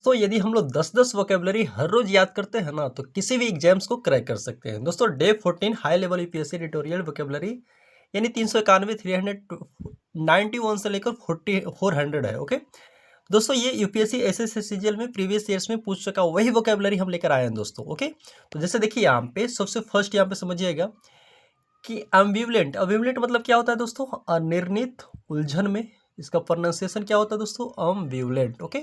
दोस्तों यदि हम लोग 10-10 वोकेबलरी हर रोज याद करते हैं ना तो किसी भी एग्जाम्स को क्रैक कर सकते हैं। दोस्तों day 14 high level UPSC tutorial vocabulary यानी 391 391 से लेकर 400 है। ओके दोस्तों ये यूपीएससी एसएससी सीजीएल में प्रीवियस ईयर्स में पूछ चुका वही वोकेबलरी हम लेकर आए हैं दोस्तों। ओके तो जैसे देखिए यहाँ पे सबसे फर्स्ट यहाँ पे समझिएगा कि एम्बिवलेंट एम्बिवलेंट मतलब क्या होता है दोस्तों, अनिर्णित उलझन में। इसका प्रोनाउंसिएशन क्या होता है दोस्तों, ambivalent. Okay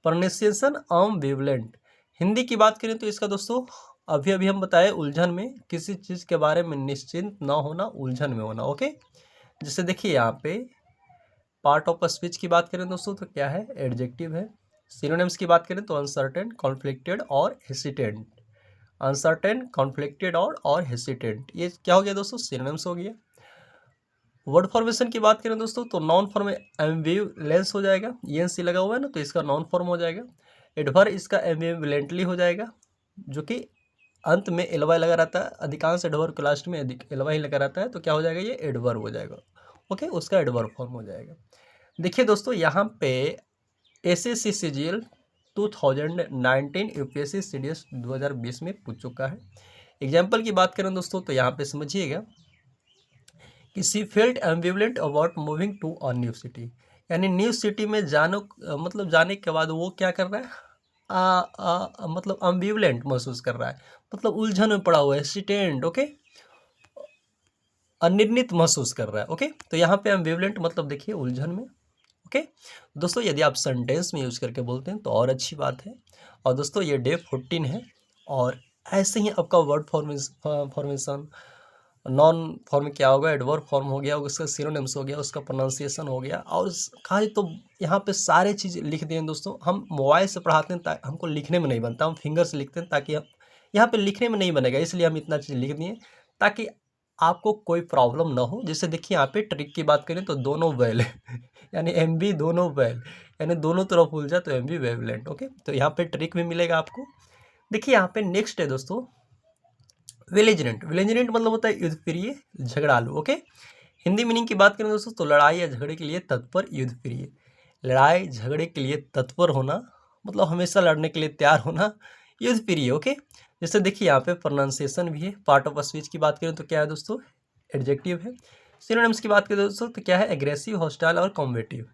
pronunciation ambivalent. Hindi की बात करें तो इसका दोस्तों अभी अभी हम बताए उलझन में, किसी चीज़ के बारे में निश्चिंत ना होना, उलझन में होना। ओके जैसे देखिए यहाँ पे पार्ट ऑफ स्पीच की बात करें दोस्तों तो क्या है, एडजेक्टिव है। सिनोनिम्स की बात करें तो अनसर्टेन, कॉन्फ्लिक्टेड और हेसिटेंट। अनसर्टेन, कॉन्फ्लिक्टेड और हेसिटेंट, ये क्या हो गया दोस्तों, सिनोनिम्स हो गया। वर्ड फॉर्मेशन की बात करें दोस्तों तो नाउन फॉर्म में एम्बिवलेंस हो जाएगा, ईएनसी लगा हुआ है ना तो इसका नाउन फॉर्म हो जाएगा। एडवर्ब इसका एम्बिवलेंटली हो जाएगा, जो कि अंत में एलवाई लगा रहता है, अधिकांश एडवर्ब के लास्ट में एलवाई लगा रहता है तो क्या हो जाएगा, ये एडवर्ब हो जाएगा। ओके उसका एडवर्ब फॉर्म हो जाएगा। देखिए दोस्तों यहाँ पे एसएससी सीजीएल 2019 यूपीएससी सीडीएस 2020 में पूछ चुका है। एग्जाम्पल की बात करें दोस्तों तो यहाँ पे समझिएगा कि she felt ambivalent about moving to a new city, यानी न्यू सिटी में मतलब जाने के बाद वो क्या कर रहा है, मतलब एम्बिवलेंट महसूस कर रहा है, मतलब उलझन में पड़ा हुआ है, हेसिटेंट। ओके अनिर्णित महसूस कर रहा है। ओके तो यहाँ पे एम्बिवलेंट मतलब देखिए उलझन में। ओके दोस्तों यदि आप सेंटेंस में यूज करके बोलते हैं तो और अच्छी बात है। और दोस्तों ये डे 14 है और ऐसे ही आपका वर्ड फॉर्मेशन नॉन फॉर्म क्या होगा, एडवर्ब फॉर्म हो गया, उसका सिनोनिम्स हो गया, उसका प्रोनाउंसिएशन हो गया, और कहा तो यहाँ पे सारे चीज़ लिख दिए दोस्तों। हम मोबाइल से पढ़ाते हैं ताकि हमको लिखने में नहीं बनता, हम फिंगर से लिखते हैं ताकि हम यहाँ पे लिखने में नहीं बनेगा, इसलिए हम इतना चीज़ लिख दिए ताकि आपको कोई प्रॉब्लम ना हो। जैसे देखिए यहाँ पे ट्रिक की बात करें तो दोनों वेल यानी एम बी दोनों वेल, यानी दोनों तरफ उलझा तो एम बी वेवलेंट। ओके तो यहाँ पे ट्रिक भी मिलेगा आपको। देखिए यहाँ पे नेक्स्ट है दोस्तों विलेजरेंट। विलेजरेंट मतलब होता है युद्ध प्रिय, झगड़ालू। ओके हिंदी मीनिंग की बात करें दोस्तों तो लड़ाई या झगड़े के लिए तत्पर, युद्ध प्रिय। लड़ाई झगड़े के लिए तत्पर होना मतलब हमेशा लड़ने के लिए तैयार होना, युद्ध प्रिय। ओके जैसे देखिए यहाँ पे प्रोनाउंसिएशन भी है। पार्ट ऑफ स्पीच की बात करें तो क्या है दोस्तों, एडजेक्टिव है। सिनोनिम्स की बात करें दोस्तों तो क्या है, एग्रेसिव, हॉस्टाइल और कॉम्बेटिव।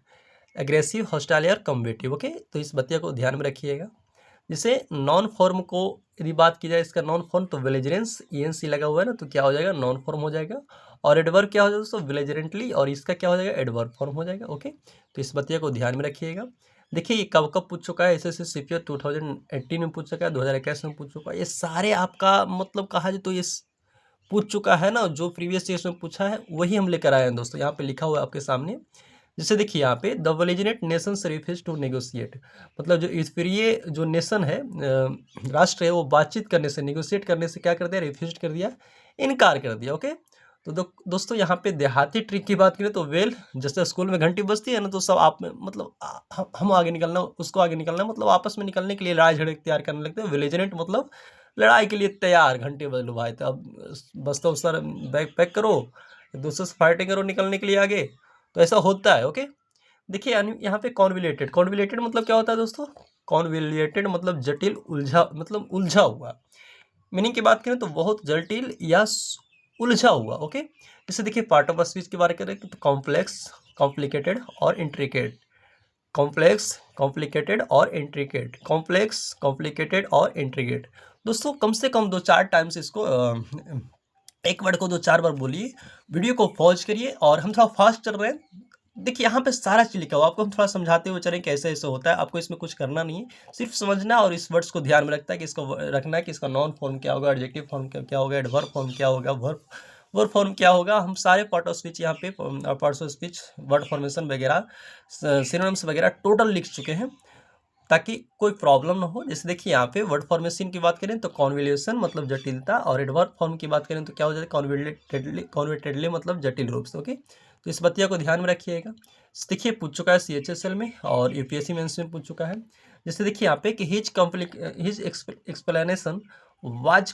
एग्रेसिव, हॉस्टाइल और कॉम्बेटिव। ओके तो इस बतिया को ध्यान में रखिएगा। जैसे नॉन फॉर्म को यदि बात की जाए, इसका नॉन फॉर्म तो विलेजरेंस, ईएनसी लगा हुआ है ना तो क्या हो जाएगा, नॉन फॉर्म हो जाएगा। और एडवर्ब क्या हो जाएगा दोस्तों, विलेजरेंटली, और इसका क्या हो जाएगा, एडवर्ब फॉर्म हो जाएगा। ओके तो इस बतिया को ध्यान में रखिएगा। देखिए ये कब कब पूछ चुका है, एसएससी सीपीओ 2018 में पूछ चुका है, 2021 में पूछ चुका है। ये सारे आपका मतलब कहा जाए तो ये पूछ चुका है ना, जो प्रीवियस ईयर्स में पूछा है वही हम लेकर आए हैं दोस्तों। यहाँ पे लिखा हुआ है आपके सामने। जैसे देखिए यहाँ पे the belligerent nations refuse to negotiate, मतलब जो यूरोपीय जो नेशन है, राष्ट्र है, वो बातचीत करने से, नेगोशिएट करने से क्या कर दिया, रिफ्यूज कर दिया, इनकार कर दिया। ओके तो दोस्तों यहाँ पे देहाती ट्रिक की बात करें तो वेल, जैसे स्कूल में घंटी बजती है ना तो सब आप में मतलब हम आगे निकलना, उसको आगे निकलना, मतलब आपस में निकलने के लिए लड़ाई झगड़े तैयार करने लगते हैं। विलेजरेंट मतलब लड़ाई के लिए तैयार, घंटे बज लो भाई, तो अब बस्ता सर बैग पैक करो, एक दूसरे से फाइटिंग करो निकलने के लिए आगे, तो ऐसा होता है। ओके देखिए यहाँ पे कॉन्विलेटेड, कॉन्विलेटेड मतलब क्या होता है दोस्तों, कॉन्विलेटेड मतलब जटिल, उलझा, मतलब उलझा हुआ। मीनिंग की बात करें तो बहुत जटिल या उलझा हुआ। ओके जैसे देखिए पार्ट ऑफ स्पीच की बात करें तो कॉम्प्लेक्स, कॉम्प्लिकेटेड और इंट्रिकेट। कॉम्प्लेक्स, कॉम्प्लिकेटेड और इंट्रिकेट, कॉम्प्लेक्स, कॉम्प्लिकेटेड और इंट्रिकेट। दोस्तों कम से कम 2-4 टाइम्स इसको एक वर्ड को 2-4 बार बोलिए। वीडियो को पॉज करिए, और हम थोड़ा फास्ट चल रहे हैं। देखिए यहाँ पे सारा चीज़ लिखा हुआ, आपको हम थोड़ा समझाते हुए चलें कैसे ऐसे होता है। आपको इसमें कुछ करना नहीं है, सिर्फ समझना और इस वर्ड्स को ध्यान में रखता है कि इसको रखना है कि इसका नॉन फॉर्म क्या होगा, एडजेक्टिव फॉर्म क्या होगा, एडवर्ब फॉर्म क्या होगा, वर्ब फॉर्म क्या होगा। हम सारे पार्ट ऑफ स्पीच यहाँ पे, parts of speech, word formation वगैरह, सिनोनिम्स वगैरह टोटल लिख चुके हैं ताकि कोई प्रॉब्लम ना हो। जैसे देखिए यहाँ पे वर्ड फॉर्मेशन की बात करें तो कॉन्विलेशन मतलब जटिलता, और एडवर्ब फॉर्म की बात करें तो क्या हो जाता है, कॉन्विलेटेडली, कॉन्विलेटेडली मतलब जटिल रूप से। ओके तो इस बतिया को ध्यान में रखिएगा। देखिए पूछ चुका है सीएचएसएल में और यूपीएससी मेंस में पूछ चुका है। जैसे देखिए यहाँ पे कि his explanation was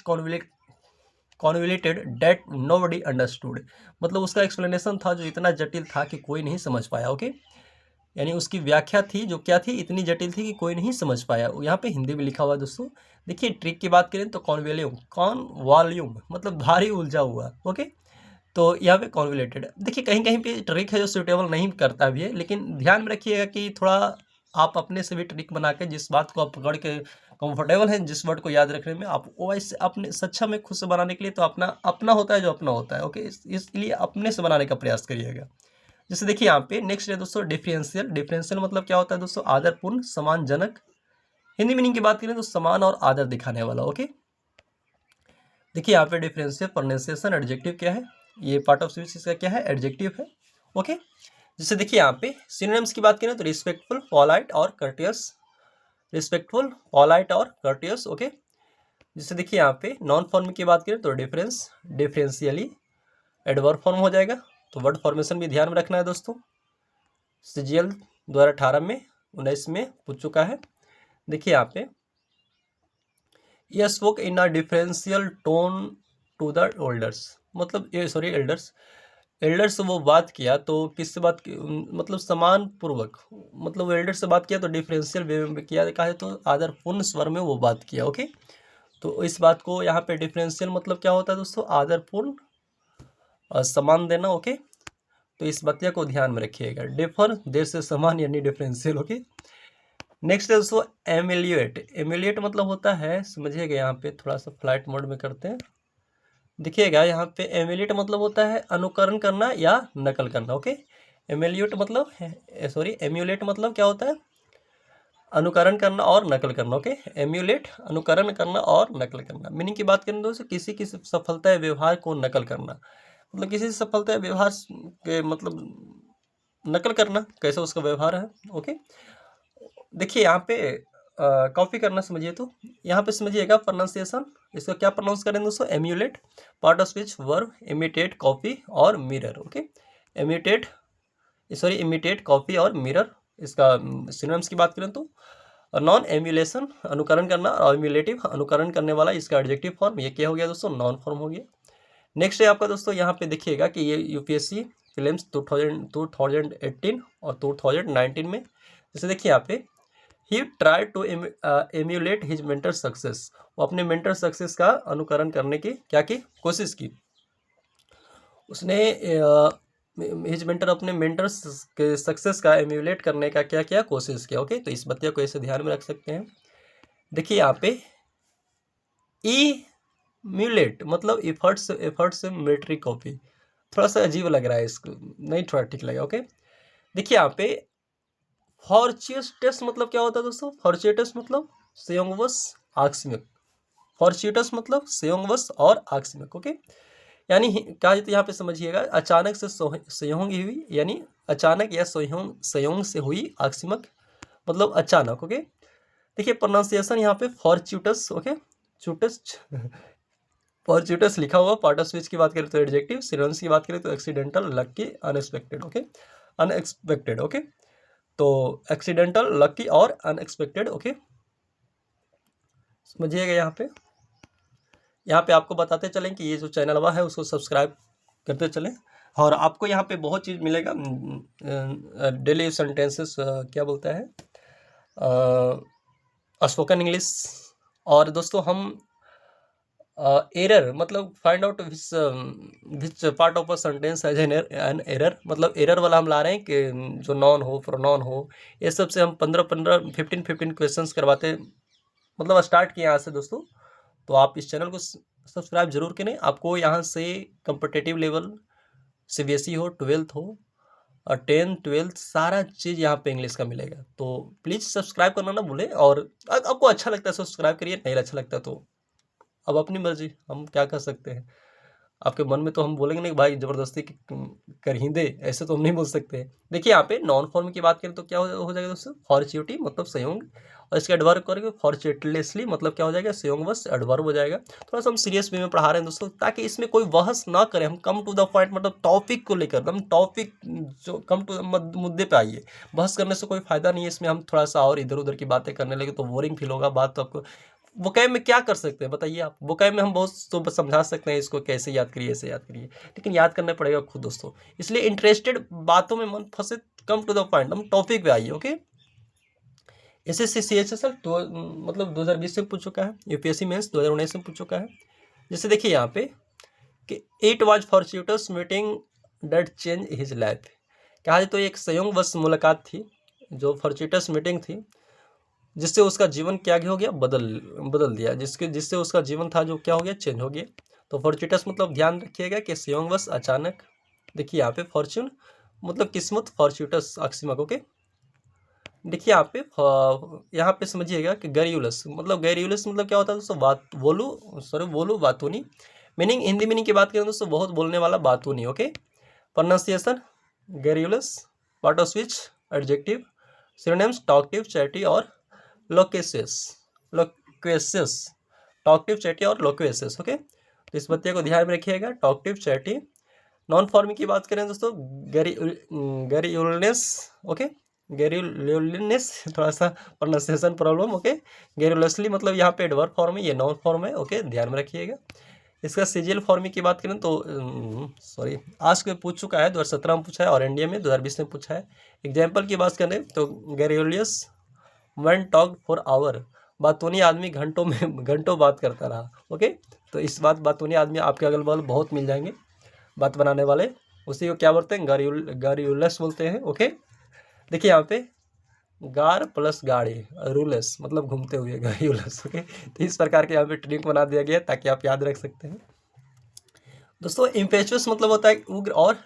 convoluted that nobody understood, मतलब उसका एक्सप्लेनेशन था जो इतना जटिल था कि कोई नहीं समझ पाया। ओके यानी उसकी व्याख्या थी जो क्या थी, इतनी जटिल थी कि कोई नहीं समझ पाया। यहाँ पे हिंदी में लिखा हुआ दोस्तों। देखिए ट्रिक की बात करें तो कॉन्वॉल्यूम मतलब भारी उलझा हुआ। ओके, तो यहाँ पे कॉन्वलेटेड। देखिए कहीं कहीं पे ट्रिक है जो सूटेबल नहीं करता भी है, लेकिन ध्यान में रखिएगा कि थोड़ा आप अपने से भी ट्रिक बना के जिस बात को आप पकड़ के कंफर्टेबल हैं, जिस वर्ड को याद रखने में आप वैसे अपने सक्षम में खुद से बनाने के लिए, तो अपना अपना होता है जो अपना होता है। ओके, इसलिए अपने से बनाने का प्रयास करिएगा। जैसे देखिए यहाँ पे नेक्स्ट है दोस्तों डिफरेंशियल। डिफरेंशियल मतलब क्या होता है दोस्तों, आदरपूर्ण, सम्मानजनक। हिंदी मीनिंग की बात करें तो समान और आदर दिखाने वाला। ओके, देखिए यहाँ पे डिफरेंशियल प्रोनाउंसिएशन एडजेक्टिव क्या है, ये पार्ट ऑफ स्पीच इसका क्या है, एडजेक्टिव है। ओके, जैसे देखिए यहाँ पे सिनोनिम्स की बात करें तो रिस्पेक्टफुल, पोलाइट और कर्टियस। रिस्पेक्टफुल, पोलाइट और कर्टियस। ओके, जैसे देखिए यहाँ पे नॉन फॉर्म की बात करें तो डिफरेंस, डिफरेंशियली, एडवर्ब फॉर्म हो जाएगा। तो वर्ड फॉर्मेशन भी ध्यान में रखना है दोस्तों। सीजीएल 2018 में 19 में पूछ चुका है। देखिए यहाँ पे ये spoke in a differential tone to the olders, मतलब ये सॉरी एल्डर्स, एल्डर से वो बात किया तो किससे बात की, मतलब समान पूर्वक, मतलब एल्डर से बात किया तो डिफरेंशियल वे में किया, कहा है तो आदरपूर्ण स्वर में वो बात किया। ओके, तो इस बात को यहाँ पे डिफरेंशियल मतलब क्या होता है दोस्तों, आदरपूर्ण और समान देना। ओके, तो इस बातिया को ध्यान में रखिएगा, डिफर देर से समान यानी डिफरेंशियल। ओके, नेक्स्ट है दोस्तों एमिलिएट। एमिलिएट मतलब होता है, समझिएगा यहाँ पे थोड़ा सा फ्लाइट मोड में करते हैं, देखिएगा यहाँ पे एमिलिएट मतलब होता है अनुकरण करना या नकल करना। ओके, एमिलिएट मतलब सॉरी एम्यूलेट मतलब क्या होता है, अनुकरण करना और नकल करना। ओके, एम्यूलेट अनुकरण करना और नकल करना। मीनिंग की बात करें दोस्तों, किसी की सफलता या व्यवहार को नकल करना, मतलब किसी सफलता या व्यवहार के मतलब नकल करना, कैसा उसका व्यवहार है। ओके, देखिए यहाँ पे कॉपी करना समझिए, तो यहाँ पे समझिएगा प्रोनाउंसिएशन, इसको क्या प्रोनाउंस करें दोस्तों, emulate, part of speech verb, imitate, copy और mirror. Okay, imitate sorry imitate, copy और मिरर। इसका सिनोनिम्स की बात करें तो नॉन एम्यूलेशन अनुकरण करना, और एम्यूलेटिव अनुकरण करने वाला, इसका एडजेक्टिव फॉर्म ये क्या हो गया दोस्तों, नॉन फॉर्म हो गया। नेक्स्ट है आपका दोस्तों, यहाँ पे देखिएगा कि ये यूपीएससी फिल्म्स 2018 और 2019 में, जैसे देखिए यहाँ पे he try to emulate his mentor success, वो अपने मेंटर सक्सेस का अनुकरण करने की क्या की कोशिश की, उसने हिज मेंटर अपने मेंटर के सक्सेस का एम्यूलेट करने का क्या किया, कोशिश किया। ओके, तो इस बतिया को ऐसे ध्यान में रख सकते हैं। देखिए यहाँ पे इम्यूलेट मतलब एफर्ट से मिलिट्री कॉपी, थोड़ा सा अजीब लग रहा है इसको, नहीं थोड़ा ठीक लगा। ओके, देखिए यहाँ पे फॉर्च्यूटस मतलब क्या होता है दोस्तों, फॉर्च्यूटस मतलब संयोगवश आकस्मिक, फॉर्च्यूटस मतलब संयोगवश और आकस्मिक। ओके, यानी क्या यहाँ पे समझिएगा, अचानक से संयोग हुई, यानी अचानक या संयोग से हुई, आकस्मिक मतलब अचानक। ओके, देखिए प्रोनाउंसिएशन यहाँ पे फॉर्च्यूटस। ओके, चूटस फॉर्च्यूटस लिखा हुआ, पार्ट ऑफ स्पीच की बात करें तो एडजेक्टिव, सिनोनिम्स की बात करें तो accidental, lucky, unexpected. Okay, unexpected. Okay, तो एक्सीडेंटल, लकी और अनएक्सपेक्टेड। ओके, समझिएगा यहाँ पे आपको बताते चलें कि ये जो चैनल हुआ है उसको सब्सक्राइब करते चलें, और आपको यहाँ पे बहुत चीज़ मिलेगा। डेली सेंटेंसेस क्या बोलता है, स्पोकन इंग्लिश। और दोस्तों हम एरर मतलब find out which part of a sentence has an error, मतलब एरर वाला हम ला रहे हैं कि जो नॉन हो, प्रोनाउन हो, ये सब से हम 15 क्वेश्चंस करवाते, मतलब स्टार्ट किए यहाँ से दोस्तों। तो आप इस चैनल को सब्सक्राइब जरूर करें। आपको यहाँ से कम्पिटिटिव लेवल, सीबीएसई हो, 12th हो, और 10th 12th सारा चीज़ यहाँ पे इंग्लिश का मिलेगा। तो प्लीज़ सब्सक्राइब करना ना भूलें, और आपको अच्छा लगता है सब्सक्राइब करिए, नहीं अच्छा लगता तो अब अपनी मर्जी, हम क्या कर सकते हैं। आपके मन में तो हम बोलेंगे नहीं कि भाई ज़बरदस्ती कर ही दे, ऐसे तो हम नहीं बोल सकते। देखिए यहाँ पे नॉन फॉर्म की बात करें तो क्या हो जाएगा दोस्तों, फॉर्च्यूटी मतलब संयोग, और इसका एडवर्ब करेंगे फॉर्च्यूटलेसली मतलब क्या हो जाएगा, संयोगवश, एडवर्ब हो जाएगा। थोड़ा सा हम सीरियस वे में पढ़ा रहे हैं दोस्तों, ताकि इसमें कोई बहस ना करें, हम कम टू द पॉइंट, मतलब टॉपिक को लेकर, हम टॉपिक जो कम टू मुद्दे पे आइए। बहस करने से कोई फायदा नहीं है, इसमें हम थोड़ा सा और इधर उधर की बातें करने लगे तो बोरिंग फील होगा। बात तो आपको वोकैब में क्या कर सकते हैं बताइए आप, वोकैब में हम बहुत तो समझा सकते हैं, इसको कैसे याद करिए, ऐसे याद करिए, लेकिन याद करना पड़ेगा खुद दोस्तों। इसलिए इंटरेस्टेड बातों में मन फंसे कम टू द पॉइंट, हम टॉपिक पे आइए। ओके, एसएससी सीएचएसएल तो मतलब 2020 से पूछ चुका है, यूपीएससी मेंस 2019 में पूछ चुका है। जैसे देखिए यहाँ पे कि it was fortuitous meeting that change his life. कहा जाए तो एक संयोगवश मुलाकात थी, जो फॉर्च्यूटस मीटिंग थी, जिससे उसका जीवन क्या हो गया, बदल दिया, जिससे उसका जीवन था जो क्या हो गया, चेंज हो गया। तो फॉर्च्यूटस मतलब ध्यान रखिएगा कि संयोगवश, अचानक। देखिए यहाँ पे फॉर्च्यून मतलब किस्मत, फॉर्च्यूटस अकस्मात। ओके, देखिए यहाँ पे समझिएगा कि गैरियुलस मतलब क्या होता है दोस्तों, वोलू बातूनी। मीनिंग, हिंदी मीनिंग की बात करें दोस्तों, बहुत बोलने वाला, बातूनी। Okay, pronunciation garrulous, part of speech adjective, synonyms talkative, chatty और लोक्वेसियस, टॉकटिव, चैटी और लोक्वेसियस। ओके, तो इस बत्तिया को ध्यान में रखिएगा, टॉकटिव, चैटी। नॉन फॉर्मिंग की बात करें दोस्तों, गैरियुलनेस। ओके, गैरियुलनेस, थोड़ा सा प्रोनाउंसिएशन प्रॉब्लम। ओके, गैरियुलसली मतलब यहाँ पे एडवर्ब फॉर्म है, ये नॉन फॉर्म है। ओके, ध्यान में रखिएगा। इसका सीजीएल फॉर्मिंग की बात करें तो सॉरी, आज के पूछ चुका है, 2017 में पूछा है, और इंडिया में 2020 में पूछा है। एग्जाम्पल की बात करें तो गैरियुलियस वन टॉक फॉर आवर, बातूनी आदमी घंटों बात करता रहा। ओके, तो इस बातूनी आदमी आपके अगल बगल बहुत मिल जाएंगे, बात बनाने वाले, उसी को क्या बोलते हैं, गैरियुलस बोलते हैं। ओके, देखिए यहाँ पे गार प्लस गाड़ी, रूलस मतलब घूमते हुए, गैरियुलस। ओके, तो इस प्रकार के यहाँ पे ट्रिक बना दिया गया ताकि आप याद रख सकते हैं। दोस्तों इम्पेचुअस मतलब होता है उग्र और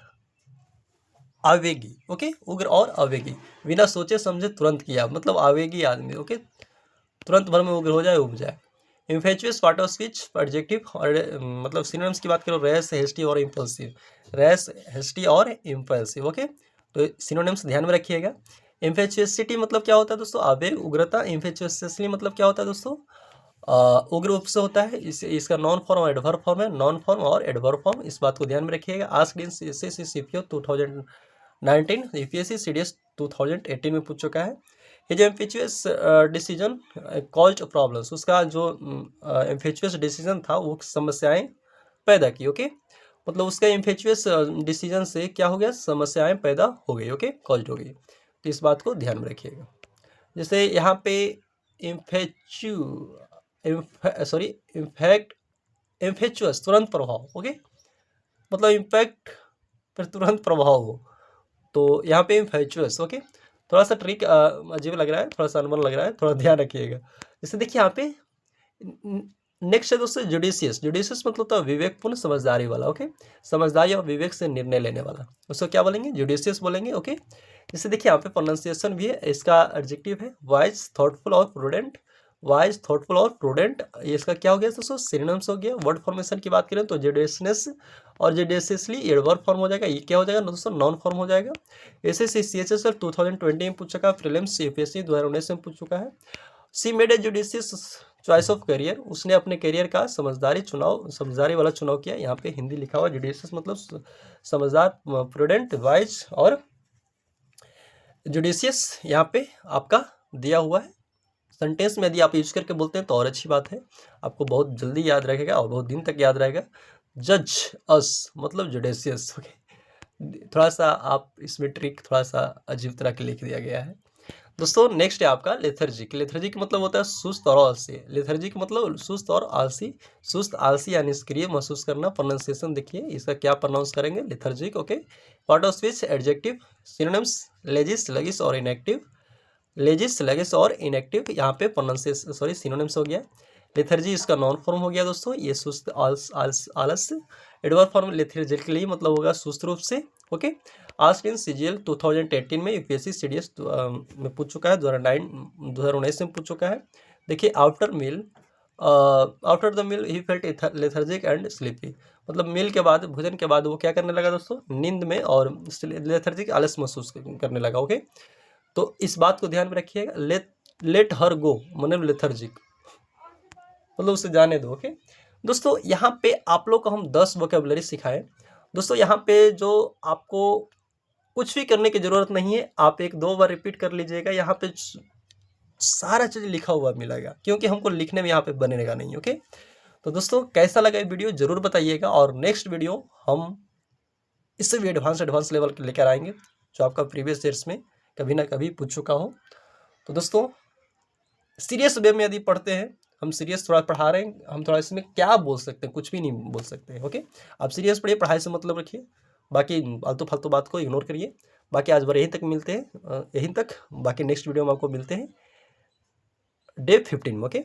आवेगी। ओके, उग्र और आवेगी, बिना सोचे समझे तुरंत किया, मतलब आवेगी आदमी। ओके, तुरंत भर में उग्र हो जाए, उब जाए। इम्फेचुअस पार्ट ऑफ स्पीच एडजेक्टिव, और मतलब सिनोनिम्स की बात करो, रैश, हेस्टी और इम्पल्सिव, रैश, हेस्टी और इम्पल्सिव। ओके, तो सिनोनिम्स ध्यान में रखिएगा। इम्फेचुअसिटी मतलब क्या होता है दोस्तों, आवेग, उग्रता। इम्फेचुअसली मतलब क्या होता है दोस्तों, उग्र रूप से होता है। इसका नॉन फॉर्म और एडवर्ब फॉर्म है, नॉन फॉर्म और एडवर्ब फॉर्म, इस बात को ध्यान में रखिएगा। Asked in SSC CPO 2019, UPSC CDS 2018 में पूछ चुका है। ये जो इम्फेचुअस डिसीजन कॉल्ड प्रॉब्लम्स, उसका जो इम्फेचुअस डिसीजन था वो समस्याएं पैदा की। ओके, मतलब उसका इम्फेचुअस डिसीजन से क्या हो गया, समस्याएं पैदा हो गई। ओके, कॉल्ड हो गई, तो इस बात को ध्यान में रखिएगा। जैसे यहाँ पे इम्फेक्चुअस तुरंत प्रभाव। ओके, मतलब इम्पैक्ट पर तुरंत प्रभाव हो, तो यहाँ पे इम्फेचुअस। ओके, थोड़ा सा ट्रिक अजीब लग रहा है, थोड़ा सा अनमन लग रहा है, थोड़ा ध्यान रखिएगा। जैसे देखिए यहाँ पे नेक्स्ट है दोस्तों जुडिशियस मतलब होता है विवेकपूर्ण, समझदारी वाला। ओके, समझदारी और विवेक से निर्णय लेने वाला, उसको क्या बोलेंगे, जुडिशियस बोलेंगे। ओके, जैसे देखिए यहाँ पे प्रोनाउंसिएशन भी है, इसका एडजेक्टिव है वाइज, थॉटफुल और प्रूडेंट। वाइज, थॉटफुल और प्रूडेंट, ये इसका क्या हो गया दोस्तों, सिनोनिम्स हो गया। वर्ड फॉर्मेशन की बात करें तो जुडिशियस और जुडिशियसली एडवर्ब फॉर्म हो जाएगा, ये क्या हो जाएगा दोस्तों, नॉन फॉर्म हो जाएगा। एसएससी सीएचएसएल 2020 में पूछ चुका है, प्रीलिम्स यूपीएससी 2019 में पूछ चुका है। सी made a judicious choice of career, उसने अपने करियर का समझदारी वाला चुनाव किया। यहाँ पे हिंदी लिखा हुआ, जुडिशियस मतलब समझदार, प्रूडेंट, वाइज और जुडिशियस यहाँ पे आपका दिया हुआ है। सेंटेंस में यदि आप यूज करके बोलते हैं तो और अच्छी बात है, आपको बहुत जल्दी याद रहेगा और बहुत दिन तक याद रहेगा। जज अस मतलब जुडिशियस। ओके, थोड़ा सा आप इसमें ट्रिक थोड़ा सा अजीब तरह के लिख दिया गया है। दोस्तों नेक्स्ट है आपका लेथर्जिक। लेथर्जिक मतलब होता है सुस्त और आलसी। लेथर्जिक मतलब सुस्त और आलसी, सुस्त, आलसी या निष्क्रिय महसूस करना। प्रोनाउंसिएशन देखिए इसका क्या प्रोनाउंस करेंगे, lethargic. Okay, part of speech adjective, synonyms lazy, sluggish और इनएक्टिव। लेजिस, लगिस और इनएक्टिव, यहाँ पे प्रोनाउंसिएशन सॉरी सिनोनिम्स हो गया। लेथर्जी इसका नॉन फॉर्म हो गया दोस्तों, ये सुस्त, आलस। एडवर्ब फॉर्म लेथर्जिकली मतलब होगा सुस्त रूप से। ओके, आस्क्ड इन सीजीएल 2018 में, यूपीएससी सीडीएस में पूछ चुका है, 2019 में पूछ चुका है। देखिए after the meal he felt lethargic and sleepy, मतलब मील के बाद, भोजन के बाद वो क्या करने लगा दोस्तों, नींद में और लेथर्जिक, आलस महसूस करने लगा। ओके, तो इस बात को ध्यान में रखिएगा। लेट हर गो मतलब लेथर्जिक मतलब उसे जाने दो। ओके दोस्तों, यहाँ पे आप लोग को हम 10 वोकेबलरी सिखाएं। दोस्तों यहाँ पे जो आपको कुछ भी करने की जरूरत नहीं है, आप 1-2 बार रिपीट कर लीजिएगा, यहाँ पे सारा चीज लिखा हुआ मिलेगा, क्योंकि हमको लिखने में यहाँ पे बनेगा नहीं। ओके, तो दोस्तों कैसा लगा ये वीडियो जरूर बताइएगा, और नेक्स्ट वीडियो हम इससे भी एडवांस लेवल के लेकर आएंगे। जो आपका प्रीवियस ईयर्स में कभी ना कभी पूछ चुका हो। तो दोस्तों सीरियस वे में यदि पढ़ते हैं, हम सीरियस थोड़ा पढ़ा रहे हैं, हम थोड़ा इसमें क्या बोल सकते हैं, कुछ भी नहीं बोल सकते हैं। ओके, आप सीरियस पढ़िए, पढ़ाई से मतलब रखिए, बाकी फालतू फालतू बात को इग्नोर करिए। बाकी आज बार यहीं तक मिलते हैं, यहीं तक। बाकी नेक्स्ट वीडियो में आपको मिलते हैं डे 15 में। ओके।